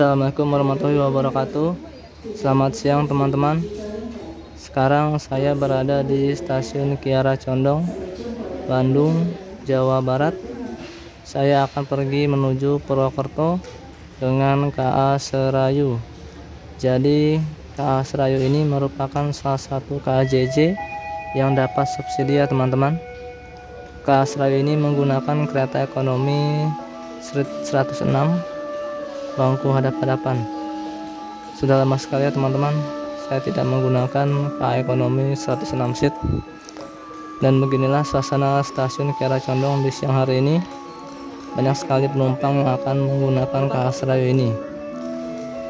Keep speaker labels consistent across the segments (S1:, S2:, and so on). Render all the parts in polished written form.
S1: Assalamualaikum warahmatullahi wabarakatuh. Selamat siang teman-teman. Sekarang saya berada di stasiun Kiara Condong, Bandung, Jawa Barat. Saya akan pergi menuju Purwokerto dengan KA Serayu. Jadi KA Serayu ini merupakan salah satu KAJJ yang dapat subsidi ya teman-teman. KA Serayu ini menggunakan kereta ekonomi 106 bangku hadap-hadapan. Sudah lama sekali ya teman-teman saya tidak menggunakan KA ekonomi 106 seat. Dan beginilah suasana stasiun Kiara Condong di siang hari ini. Banyak sekali penumpang yang akan menggunakan KA Serayu ini.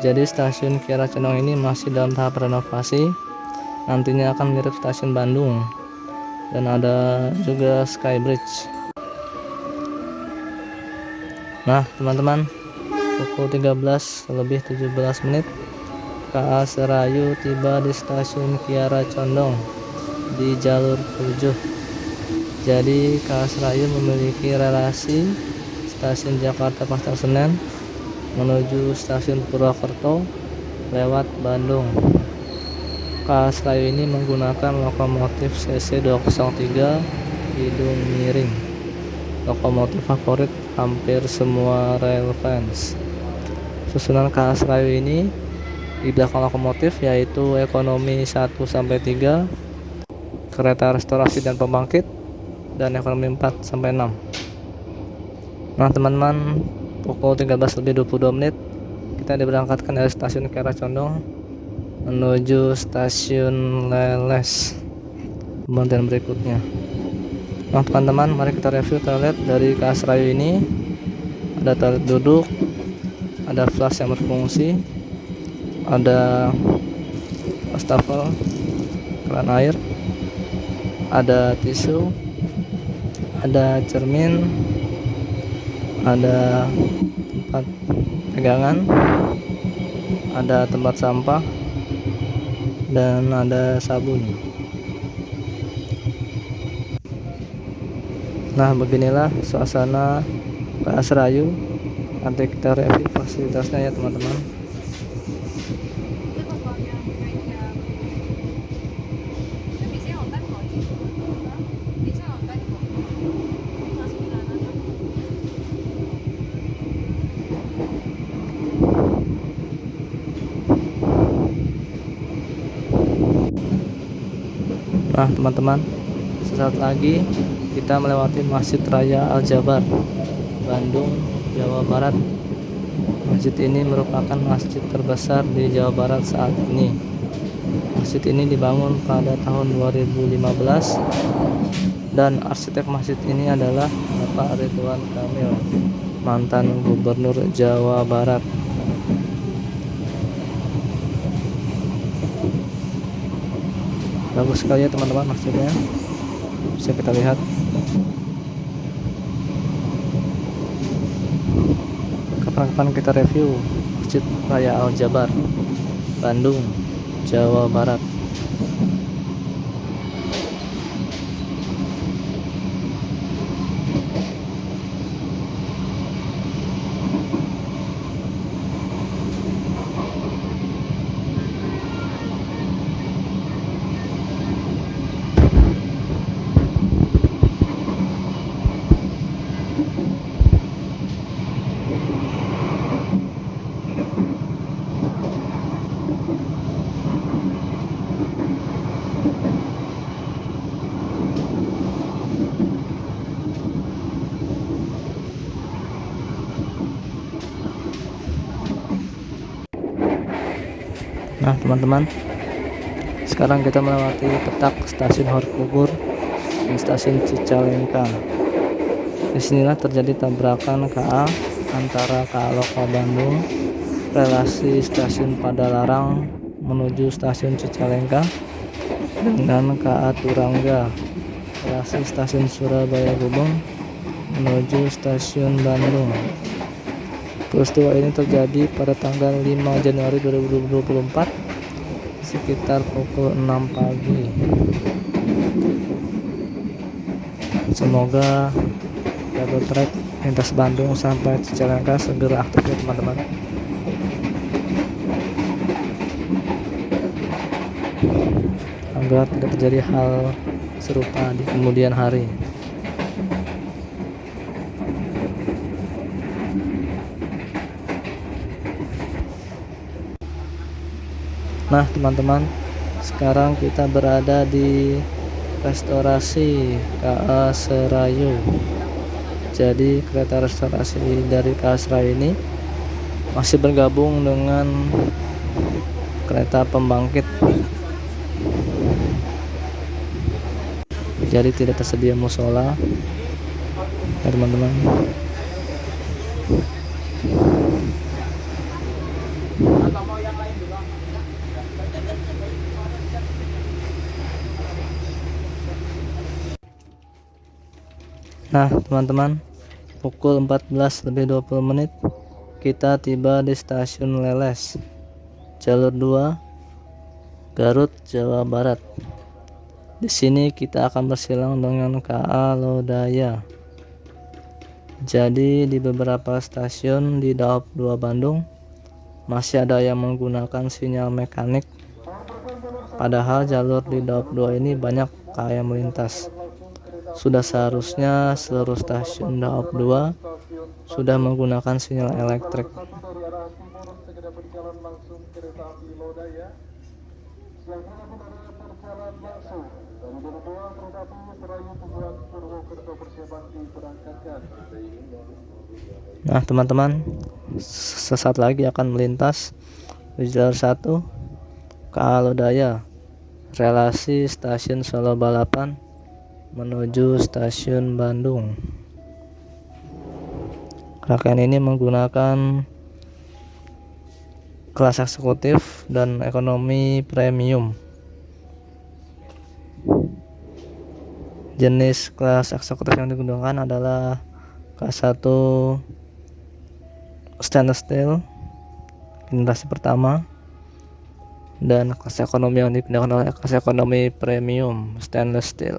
S1: Jadi stasiun Kiara Condong ini masih dalam tahap renovasi. Nantinya akan mirip stasiun Bandung. Dan ada juga Skybridge. Nah teman-teman, pukul 13:17 KA Serayu tiba di stasiun Kiara Condong di jalur 7. Jadi KA Serayu memiliki relasi stasiun Jakarta Pasar Senen menuju stasiun Purwokerto lewat Bandung. KA Serayu ini menggunakan lokomotif CC203 hidung miring, lokomotif favorit hampir semua rail fans. Susunan KA Serayu ini di belakang lokomotif yaitu ekonomi 1-3, kereta restorasi dan pembangkit, dan ekonomi 4-6. Nah teman-teman, pukul 13:22 kita diberangkatkan dari stasiun Kiara Condong menuju stasiun Leles pemberhentian berikutnya. Nah teman-teman, mari kita review toilet dari KA Serayu ini. Ada toilet duduk, ada flush yang berfungsi, ada wastafel, keran air, ada tisu, ada cermin, ada tempat pegangan, ada tempat sampah, dan ada sabun. Nah beginilah suasana KA Serayu. Nanti kita review fasilitasnya ya teman-teman. Nah teman-teman, sesaat lagi kita melewati Masjid Raya Al Jabar, Bandung, Jawa Barat. Masjid ini merupakan masjid terbesar di Jawa Barat saat ini. Masjid ini dibangun pada tahun 2015 dan arsitek masjid ini adalah Bapak Ridwan Kamil, mantan Gubernur Jawa Barat. Bagus sekali ya teman-teman masjidnya, bisa kita lihat. Kapan-kapan kita review Masjid Raya Al Jabar, Bandung, Jawa Barat. Nah teman-teman, sekarang kita melewati petak stasiun Harkubur dan stasiun Cicalengka. Disinilah terjadi tabrakan KA antara KA lokal Bandung relasi stasiun Padalarang menuju stasiun Cicalengka dengan KA Turangga relasi stasiun Surabaya Gubeng menuju stasiun Bandung. Peristiwa ini terjadi pada tanggal 5 Januari 2024 sekitar pukul 6 pagi. Semoga double track lintas Bandung sampai Cicalengka segera aktif ya teman-teman. agar tidak terjadi hal serupa di kemudian hari. Nah teman-teman, sekarang kita berada di restorasi KA Serayu. Jadi kereta restorasi dari KA Serayu ini masih bergabung dengan kereta pembangkit, jadi tidak tersedia musola ya teman-teman. Nah teman-teman, pukul 14.20 kita tiba di stasiun Leles, jalur 2, Garut, Jawa Barat. Di sini kita akan bersilang dengan KA Lodaya. Jadi di beberapa stasiun di Daob 2 Bandung masih ada yang menggunakan sinyal mekanik, padahal jalur di Daob 2 ini banyak KA yang melintas. Sudah seharusnya seluruh stasiun Daob 2 sudah menggunakan sinyal elektrik. Nah teman-teman, sesaat lagi akan melintas di jalur 1 KA Lodaya, relasi stasiun Solo Balapan menuju stasiun Bandung. Rangkaian ini menggunakan kelas eksekutif dan ekonomi premium. Jenis kelas eksekutif yang digunakan adalah kelas 1 stainless steel generasi pertama, dan kelas ekonomi yang digunakan oleh kelas ekonomi premium stainless steel.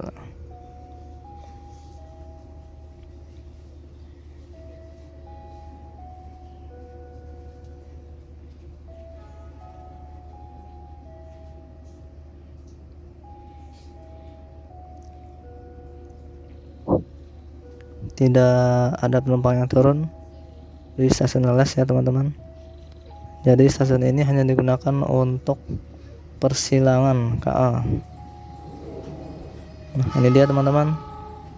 S1: Tidak ada penumpang yang turun di stasiun Leles ya teman-teman. Jadi stasiun ini hanya digunakan untuk persilangan KA. Nah ini dia teman-teman,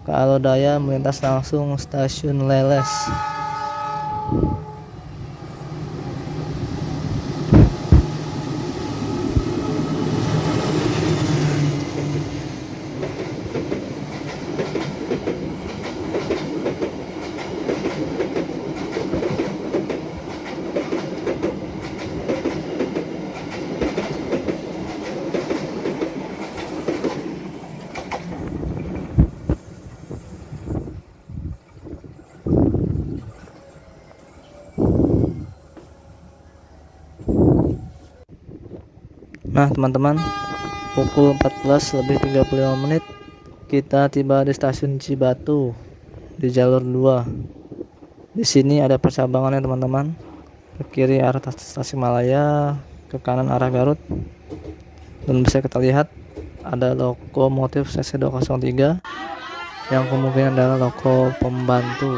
S1: KA Lodaya melintas langsung stasiun Leles. Nah teman-teman, pukul 14.35 kita tiba di stasiun Cibatu di jalur 2. Di sini ada percabangannya teman-teman. Ke kiri arah Tasikmalaya, ke kanan arah Garut. Dan bisa kita lihat ada lokomotif CC203 yang kemungkinan adalah loko pembantu.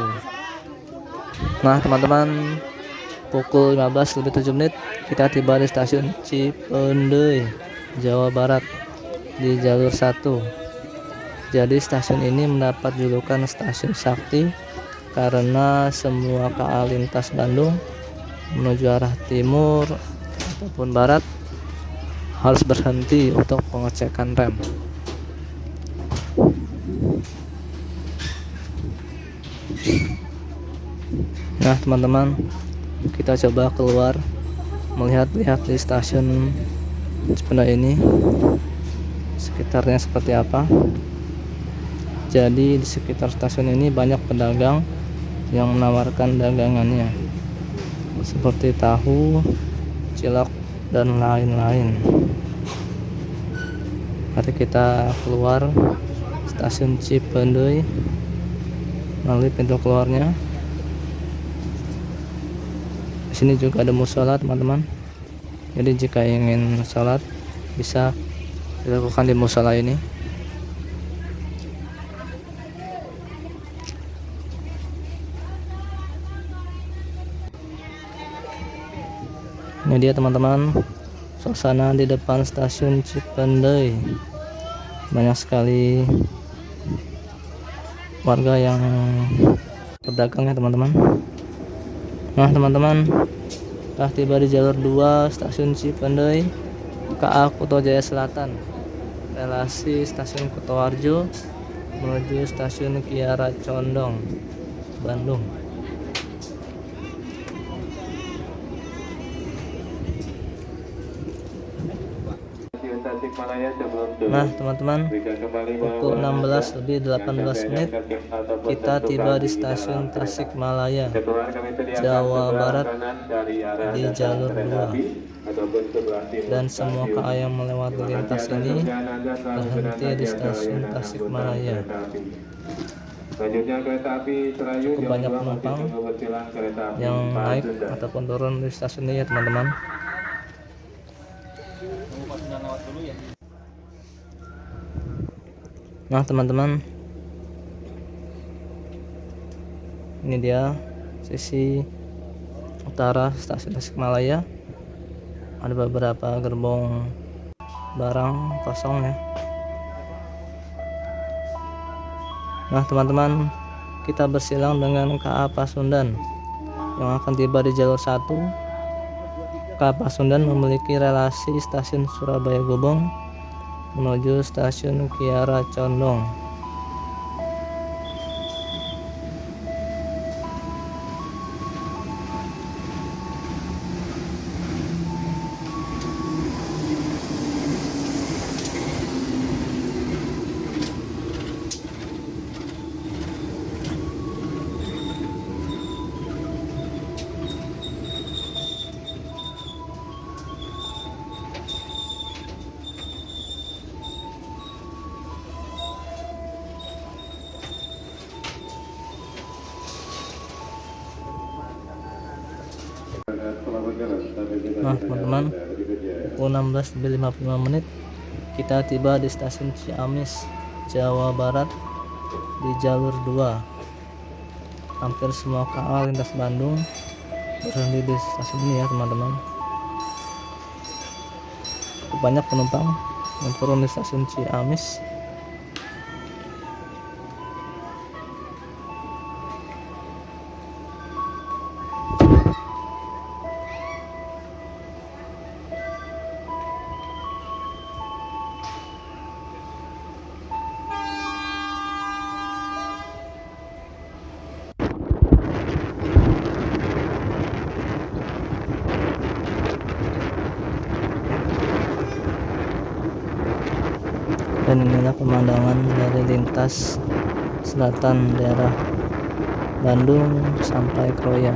S1: Nah teman-teman, pukul 15.07 kita tiba di stasiun Cipendei, Jawa Barat di jalur 1. Jadi stasiun ini mendapat julukan stasiun sakti karena semua KA lintas Bandung menuju arah timur ataupun barat harus berhenti untuk pengecekan rem. Nah teman-teman, kita coba keluar melihat-lihat di stasiun Cipendei ini sekitarnya seperti apa. Jadi di sekitar stasiun ini banyak pedagang yang menawarkan dagangannya seperti tahu, cilok, dan lain-lain. Mari kita keluar stasiun Cipendei melalui pintu keluarnya. Di sini juga ada musola teman-teman. Jadi jika ingin sholat bisa dilakukan di musola ini. Ini dia teman-teman, suasana di depan stasiun Cipendei. Banyak sekali warga yang berdagang ya teman-teman. Nah teman-teman, telah tiba di jalur 2 stasiun Cipendei KA Kuto Jaya Selatan, relasi stasiun Kutoarjo menuju stasiun Kiara Condong, Bandung. Nah teman-teman, pukul 16:18 kita tiba di stasiun Tasikmalaya, Jawa Barat di jalur 2, dan semua KA yang melewati lintas ini berhenti di stasiun Tasikmalaya. Cukup banyak penumpang yang naik ataupun turun di stasiun ini ya teman-teman. Nah teman-teman, ini dia sisi utara stasiun Tasikmalaya. Ada beberapa gerbong barang kosong ya. Nah teman-teman, kita bersilang dengan KA Pasundan yang akan tiba di jalur 1. KA Pasundan memiliki relasi stasiun Surabaya Gubeng menuju stasiun Kiara Condong. Nah teman-teman, pukul 16:55 kita tiba di stasiun Ciamis, Jawa Barat di jalur 2. Hampir semua KA lintas Bandung berhenti di stasiun ini ya teman-teman. Cukup banyak penumpang yang turun di stasiun Ciamis. Dan inilah pemandangan dari lintas selatan daerah Bandung sampai Kroya,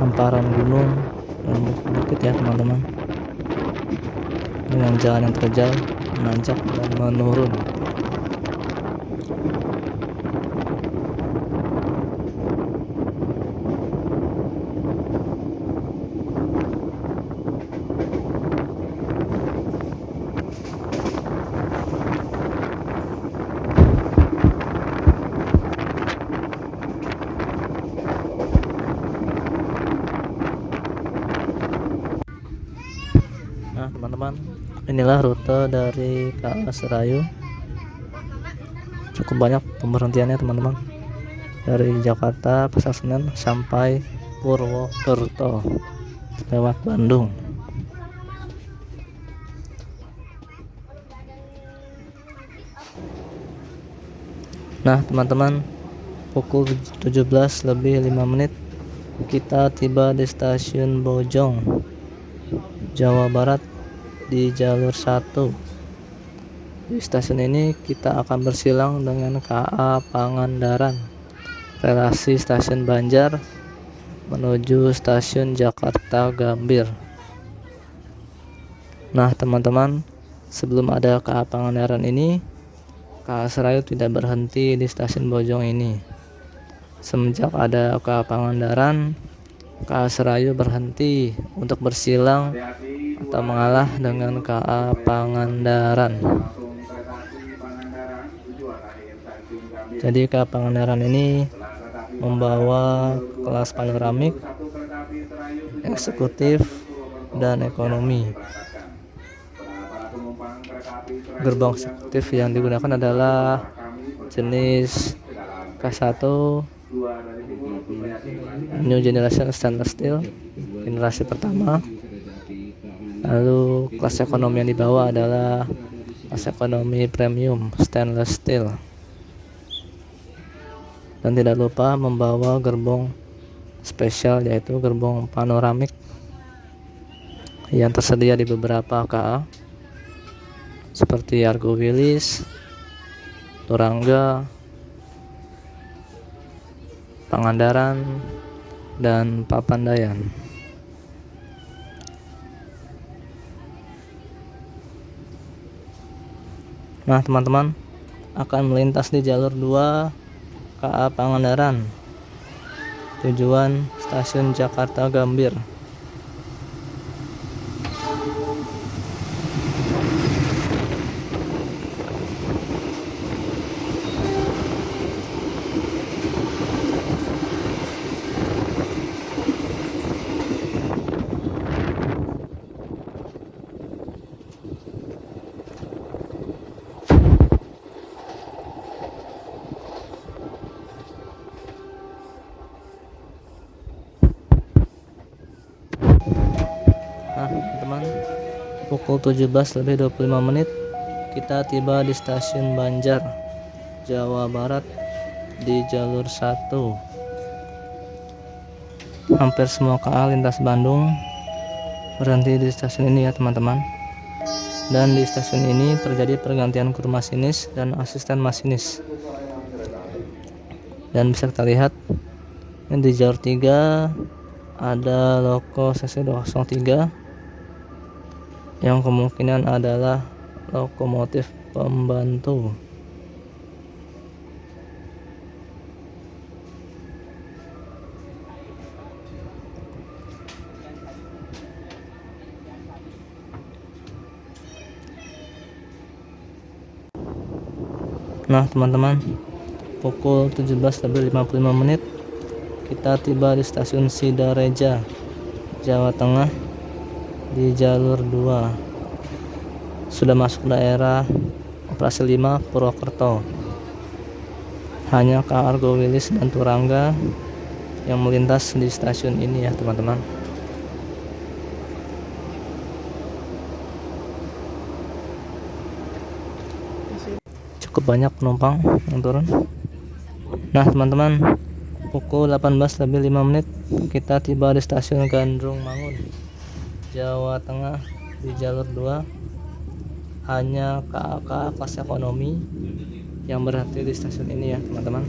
S1: hamparan gunung dan bukit ya teman-teman, dengan jalan yang terjal, menanjak dan menurun. Nah teman-teman, inilah rute dari KA Serayu. Cukup banyak pemberhentiannya teman-teman, dari Jakarta, Pasar Senen sampai Purwokerto lewat Bandung. Nah teman-teman, pukul 17:05 kita tiba di stasiun Bojong, Jawa Barat di jalur 1. Di stasiun ini kita akan bersilang dengan KA Pangandaran, relasi stasiun Banjar menuju stasiun Jakarta Gambir. Nah teman-teman, sebelum ada KA Pangandaran ini, KA Serayu tidak berhenti di stasiun Bojong ini. Semenjak ada KA Pangandaran, KA Serayu berhenti untuk bersilang atau mengalah dengan KA Pangandaran. Jadi KA Pangandaran ini membawa kelas panoramik, eksekutif, dan ekonomi. Gerbong eksekutif yang digunakan adalah jenis K1 New Generation Stainless Steel generasi pertama. Lalu kelas ekonomi yang dibawa adalah kelas ekonomi premium stainless steel. Dan tidak lupa membawa gerbong spesial, yaitu gerbong panoramik yang tersedia di beberapa KA seperti Argo Wilis, Turangga, Pangandaran, dan Papandayan. Nah, teman-teman akan melintas di jalur 2 KA Pangandaran, tujuan stasiun Jakarta Gambir. Nah, teman-teman, pukul 17:25 kita tiba di stasiun Banjar, Jawa Barat di jalur 1. Hampir semua KA lintas Bandung berhenti di stasiun ini ya, teman-teman. Dan di stasiun ini terjadi pergantian kru masinis dan asisten masinis. Dan bisa kita lihat di jalur 3 ada loko sesi 203 yang kemungkinan adalah lokomotif pembantu. Nah, teman-teman, pukul 17:55 kita tiba di stasiun Sidareja, Jawa Tengah di jalur 2. Sudah masuk daerah operasi 5 Purwokerto. Hanya KA Argo Wilis dan Turangga yang melintas di stasiun ini ya, teman-teman. Cukup banyak penumpang yang turun. Nah, teman-teman, pukul 18:05 kita tiba di stasiun Gandrung Mangun, Jawa Tengah di jalur 2. Hanya KA kelas ekonomi yang berhenti di stasiun ini ya, teman-teman.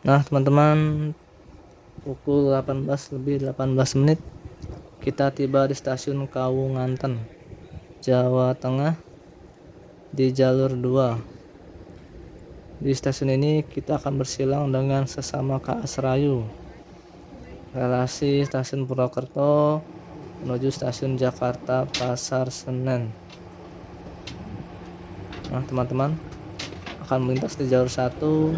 S1: Nah, teman-teman, pukul 18:18 kita tiba di stasiun Kawunganten, Jawa Tengah di jalur 2. Di stasiun ini kita akan bersilang dengan sesama KA Serayu, relasi stasiun Purwokerto menuju stasiun Jakarta Pasar Senen. Nah, teman-teman akan melintas di jalur 1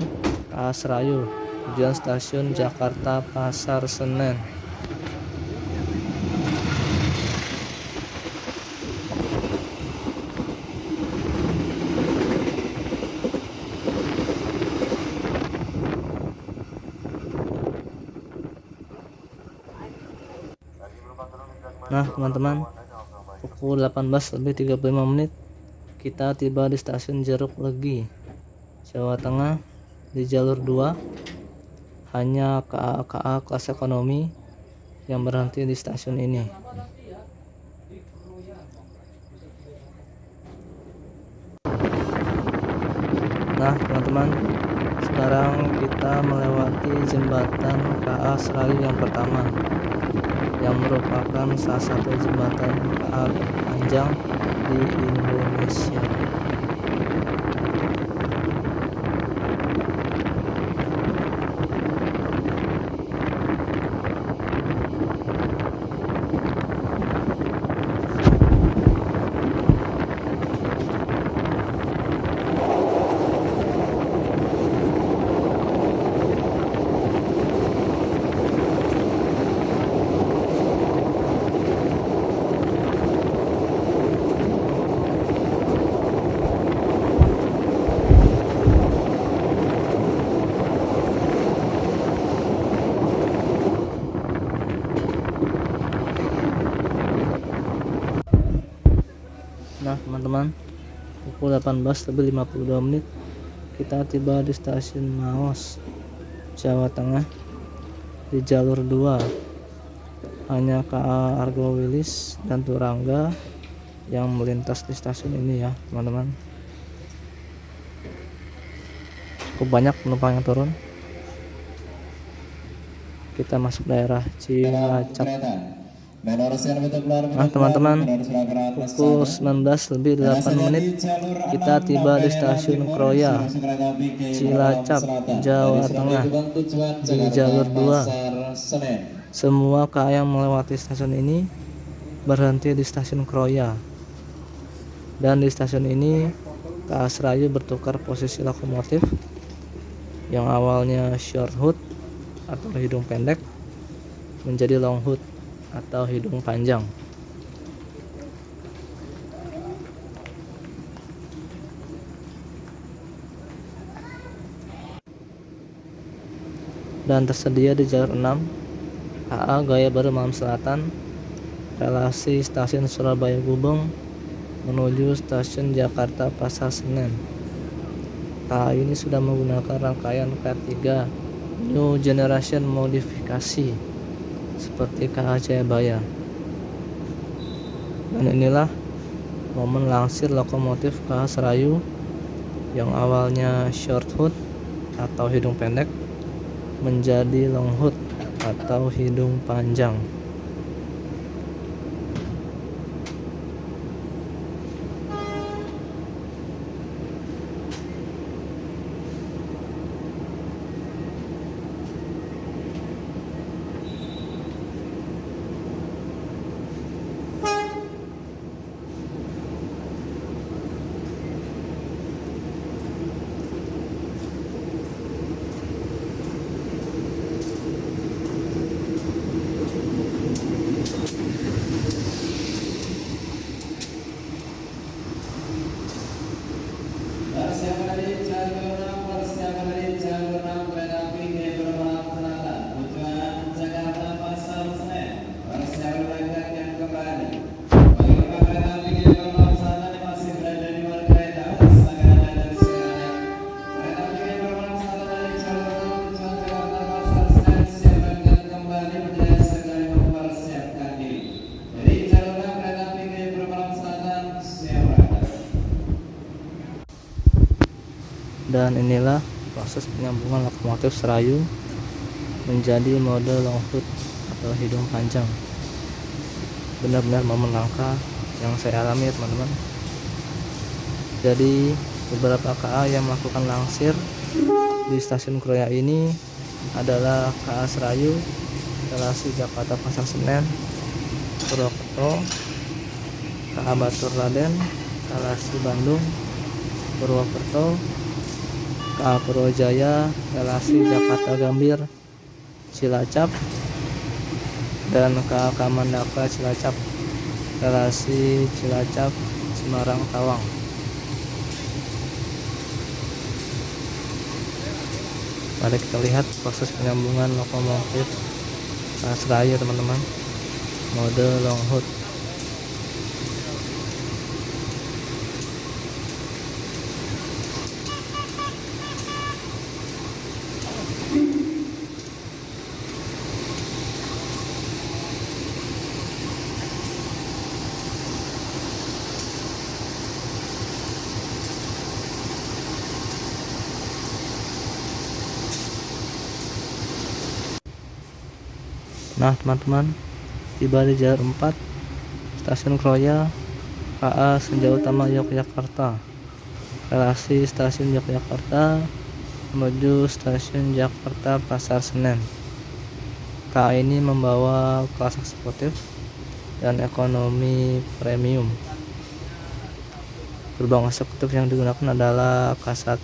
S1: KA Serayu, tujuan stasiun Jakarta Pasar Senen. Nah, teman-teman, pukul 18:35 kita tiba di stasiun Jeruk Legi, Jawa Tengah di jalur 2. Hanya KA kelas ekonomi yang berhenti di stasiun ini. Nah, teman-teman, sekarang kita melewati jembatan KA Serayu yang pertama, yang merupakan salah satu jembatan KA panjang di Indonesia. pukul 18:52 kita tiba di stasiun Maos, Jawa Tengah. Di jalur 2 hanya KA Argo Wilis dan Turangga yang melintas di stasiun ini ya teman-teman. Cukup banyak penumpang yang turun. Kita masuk daerah Cilacap. Nah teman-teman, pukul 19:08 kita tiba di stasiun Kroya, Cilacap, Jawa Tengah. Di jalur 2 semua KA yang melewati stasiun ini berhenti di stasiun Kroya. Dan di stasiun ini KA Serayu bertukar posisi lokomotif yang awalnya short hood atau hidung pendek menjadi long hood atau hidung panjang. Dan tersedia di jalur 6 KA Gaya Baru Malam Selatan relasi stasiun Surabaya Gubeng menuju stasiun Jakarta Pasar Senen. KA ini sudah menggunakan rangkaian K3 New Generation modifikasi seperti KA Jayabaya. Dan inilah momen langsir lokomotif KA Serayu yang awalnya short hood atau hidung pendek menjadi long hood atau hidung panjang. Dan inilah proses penyambungan lokomotif Serayu menjadi mode long hood atau hidung panjang. Benar-benar momen langka yang saya alami ya teman-teman. Jadi beberapa KA yang melakukan langsir di stasiun Kroya ini adalah KA Serayu relasi Jakarta Pasar Senen, Purwokerto, KA Batur Raden relasi Bandung, Purwokerto, KA Purwojaya relasi Jakarta Gambir, Cilacap, dan KA Kamandaka Cilacap relasi Cilacap Semarang Tawang. Mari kita lihat proses penyambungan lokomotif KA Serayu teman-teman, mode long hood. Nah teman-teman, tiba di jalur 4 stasiun Kroya, KA Senja Utama Yogyakarta relasi stasiun Yogyakarta menuju stasiun Jakarta Pasar Senen. KA ini membawa kelas eksekutif dan ekonomi premium. Gerbong eksekutif yang digunakan adalah K1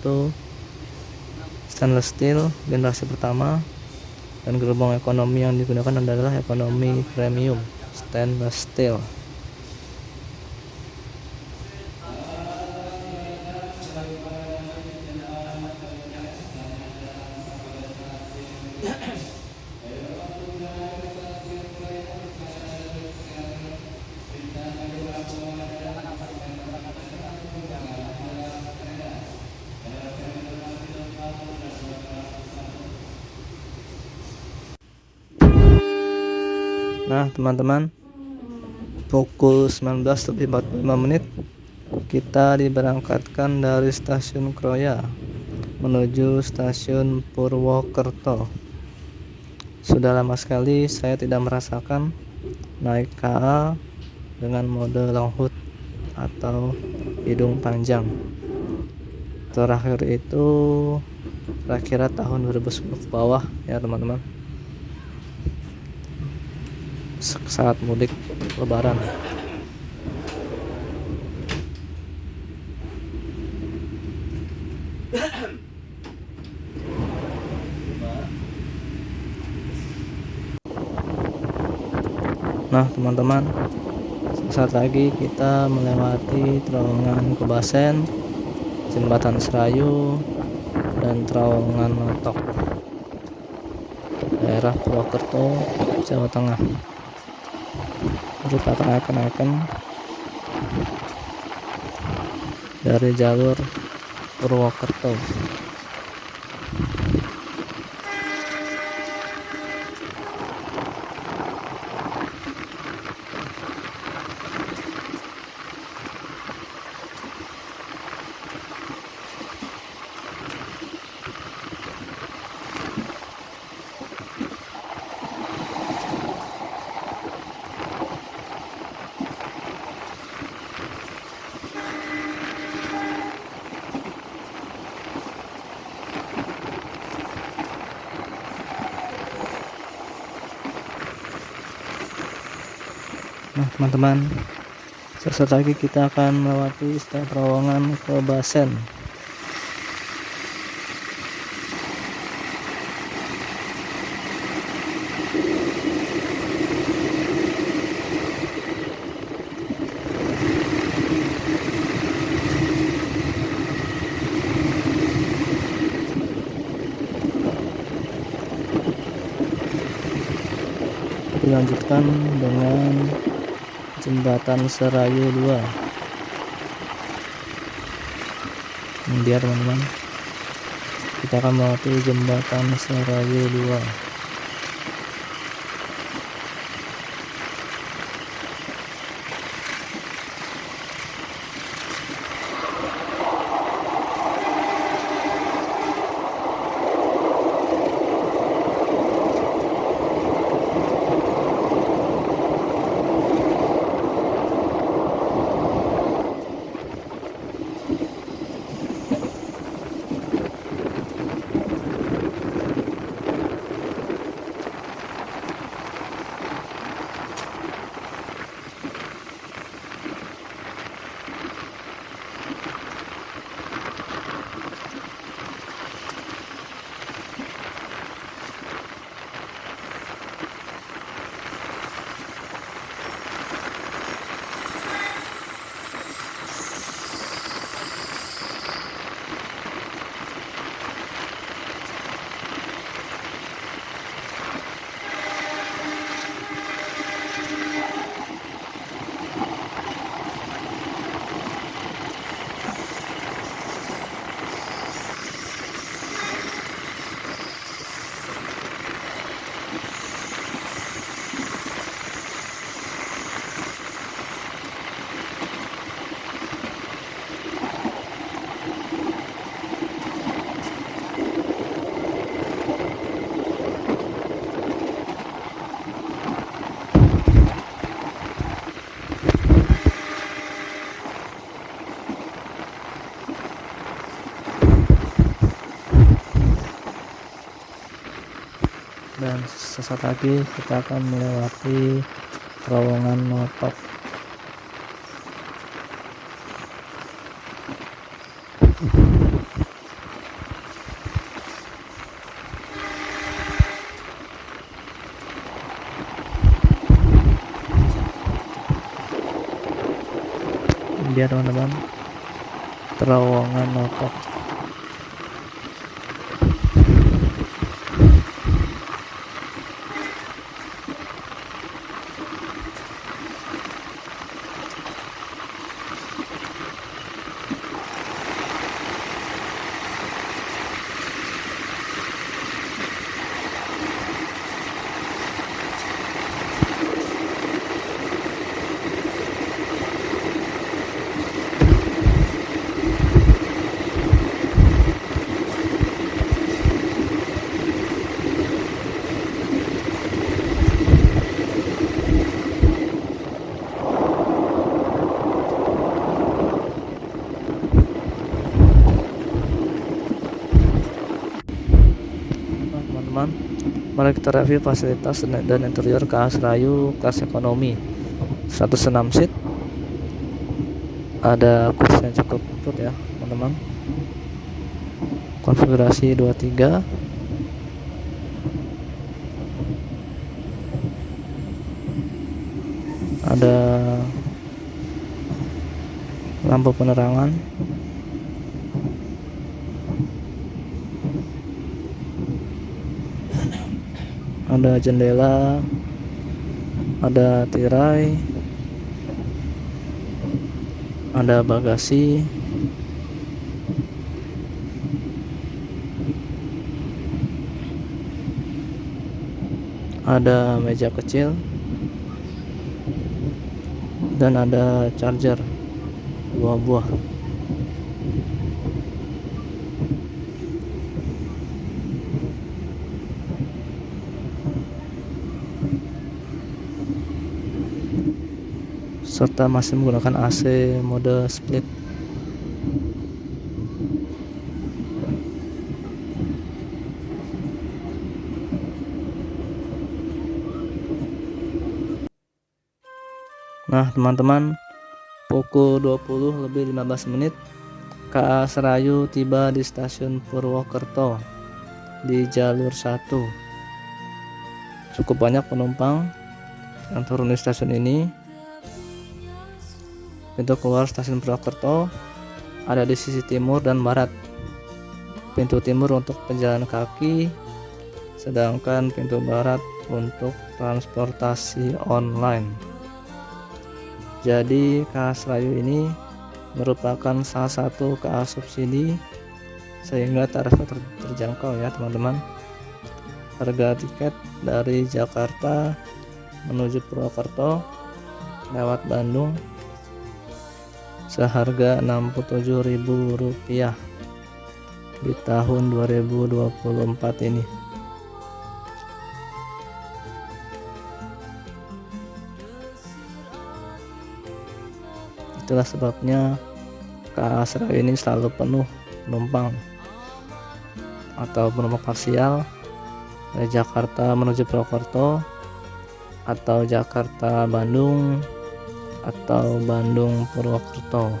S1: stainless steel generasi pertama, dan gerbong ekonomi yang digunakan adalah ekonomi premium stainless steel. Nah teman-teman, pukul 19:45 kita diberangkatkan dari stasiun Kroya menuju stasiun Purwokerto. Sudah lama sekali saya tidak merasakan naik KA dengan mode longhut atau hidung panjang. Terakhir itu kira-kira tahun 2010 ke bawah ya teman-teman, saat mudik lebaran. Nah teman-teman, saat lagi kita melewati terowongan Kebasen, Jembatan Serayu, dan terowongan Notok, daerah Purwokerto, Jawa Tengah. Merupakan ikon-ikon dari jalur Purwokerto. Nah teman-teman, sesaat lagi kita akan melewati terowongan Kebasen. Dilanjutkan dengan Jembatan Serayu 2. Ini dia teman-teman, kita akan melewati Jembatan Serayu 2. Dan sesaat lagi kita akan melewati terowongan Notok. Ini dia teman-teman, terowongan Notok. Mari kita review fasilitas dan interior KA Serayu kelas ekonomi. 106 seat. Ada kursi yang cukup empuk ya, teman-teman. Konfigurasi 23. Ada lampu penerangan. Ada jendela, ada tirai, ada bagasi, ada meja kecil, dan ada charger 2 buah. Serta masih menggunakan AC mode split. Nah teman-teman, pukul 20:15 KA Serayu tiba di stasiun Purwokerto di jalur 1. Cukup banyak penumpang yang turun di stasiun ini. Pintu keluar stasiun Purwokerto ada di sisi timur dan barat. Pintu timur untuk pejalan kaki, sedangkan pintu barat untuk transportasi online. Jadi KA Serayu ini merupakan salah satu KA subsidi sehingga tarifnya terjangkau ya teman-teman. Harga tiket dari Jakarta menuju Purwokerto lewat Bandung seharga Rp67.000 di tahun 2024 ini. Itulah sebabnya KA Serayu ini selalu penuh penumpang atau penumpang parsial dari Jakarta menuju Purwokerto, atau Jakarta Bandung, atau Bandung Purwokerto.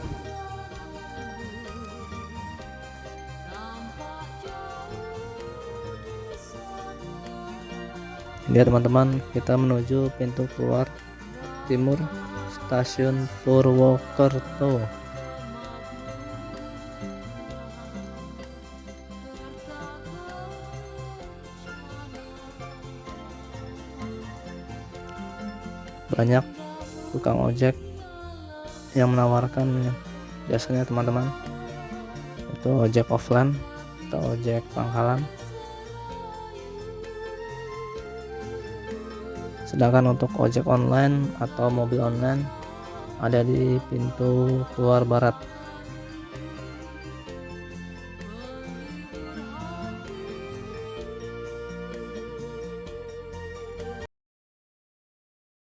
S1: Lihat teman-teman, kita menuju pintu keluar timur stasiun Purwokerto. Banyak tukang ojek yang menawarkan jasanya teman-teman, itu ojek offline atau ojek pangkalan. Sedangkan untuk ojek online atau mobil online ada di pintu keluar barat.